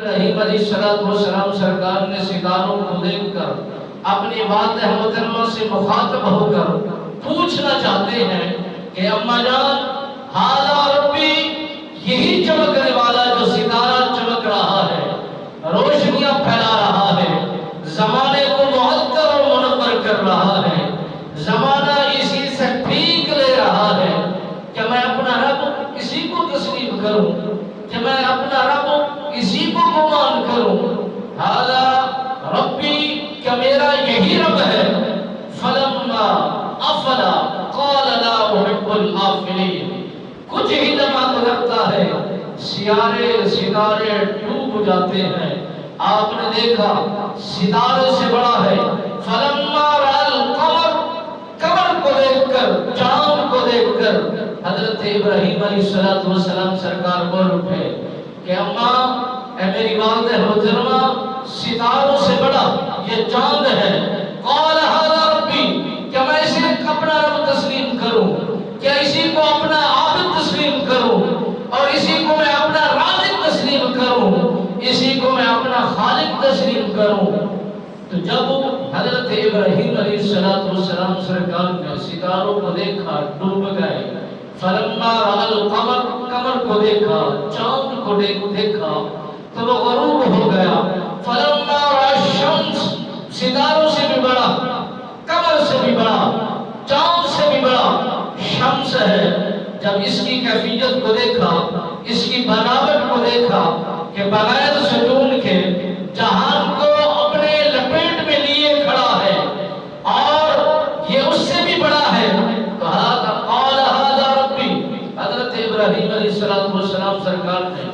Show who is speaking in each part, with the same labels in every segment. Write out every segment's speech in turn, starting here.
Speaker 1: ابراہیم علیہ السلام سرکار نے ستاروں کو دیکھ کر اپنی والدہ محترمہ سے مخاطب ہو کر پوچھنا چاہتے ہیں کہ اماں جان، ہاذا ربی، یہی چمکنے والا جو ستارہ چمک رہا ہے، روشنیاں پھیلا رہا ہے، زمانے کو معطر اور منور کر رہا ہے، زمانہ اسی سے ٹھیک لے رہا ہے، کہ میں اپنا رب اسی کو تسلیم کروں، کہ میں اپنا رب اسی کو گمان کروں؟ ہاذا ربی، کہ میرا یہی رب ہے۔ فلما افلا قال لا احب الافلین، کچھ ہی لمحہ گزرتا ہے، سیارے ستارے ڈوب جاتے ہیں۔ آپ نے دیکھا ستارے سے بڑا ہے۔ فلما رأى القمر، قمر کو دیکھ کر، چاند کو دیکھ کر حضرت ابراہیم علیہ السلام سرکار بول اٹھے کہ اماں، اے میری والدہ محترمہ، ستاروں سے بڑا یہ چاند ہے۔ قال ھذا ربی، کیا میں اسے اپنا رب تسلیم کروں؟ کیا اسی کو اپنا عابد تسلیم کروں؟ اور اسی کو میں اپنا رازق تسلیم کروں؟ اسی کو میں اپنا خالق تسلیم کروں؟ تو جب حضرت ابراہیم علیہ السلام سرکار نے ستاروں کو دیکھا، ڈوب گئے۔ فلما رأى القمر، قمر کو دیکھا، چاند کو دیکھا تو وہ غروب ہو گیا۔ فلما رأى الشمس، ستاروں سے بھی بڑا، قمر سے بھی بڑا، چاند سے بھی بڑا شمس ہے۔ جب اس کی کیفیت کو دیکھا، اس کی بناوٹ کو دیکھا کہ بغیر ستون کے جہان کو اپنے لپیٹ میں لیے کھڑا ہے اور یہ اس سے بھی بڑا ہے، تو قال ھذا ربی، حضرت ابراہیم علیہ السلام سرکار نے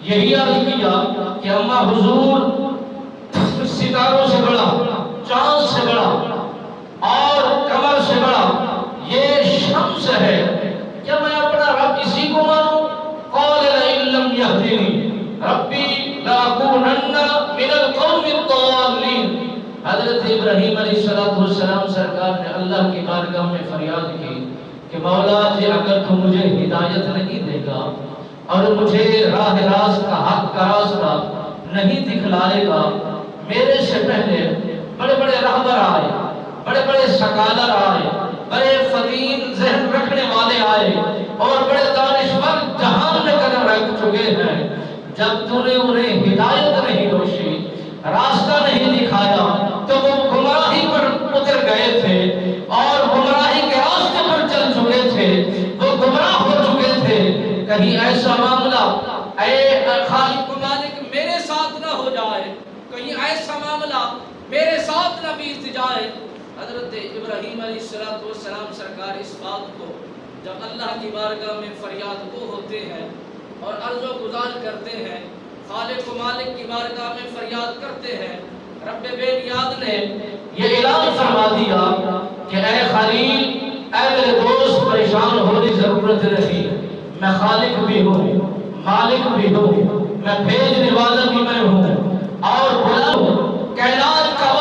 Speaker 1: یہی عرض کیا کہ اماں حضور، ستاروں سے بڑا، چاند سے بڑا اور قمر سے بڑا یہ شمس ہے، کیا میں اپنا رب اسی کو مانوں؟ قال لئن لم يهدني ربی لأکونن من القوم الضالین۔ حضرت ابراہیم علیہ السلام سرکار نے اللہ کی بارگاہ میں فریاد کی کہ مولا جی، اگر تو مجھے ہدایت نہیں دے گا اور مجھے راہ راست کا حق کا راستہ نہیں دکھلائے گا، میرے سے پہلے بڑے بڑے رہبر آئے، بڑے بڑے سکالر آئے، بڑے فقیر ذہن رکھنے والے آئے اور بڑے دانشور جہان میں قدم رکھ چکے ہیں، جب تو نے انہیں ہدایت نہیں بخشی، راستہ نہیں دکھایا، تو وہ گمراہی پر اتر گئے تھے اور گمراہی کے راستے پر چل چکے تھے، وہ گمراہ ہو چکے تھے۔ کہیں ایسا معاملہ اے خالق و مالک میرے ساتھ نہ ہو جائے، کہیں ایسا معاملہ میرے ساتھ نہ بیت جائے۔ حضرت ابراہیم علیہ السلام سرکار اس بات کو جب اللہ کی بارگاہ میں فریاد گو ہوتے ہیں اور عرض و گزار کرتے ہیں، خالق و مالک کی بارگاہ میں فریاد کرتے ہیں، رب بے نیاز نے یہ اعلان فرما دیا کہ اے خلیل، اے میرے دوست، پریشان ہونے کی ضرورت نہیں، میں خالق بھی ہوں، مالک بھی ہوں، میں بھیجنے والا بھی میں ہوں اور بلا ہوں، کائنات کا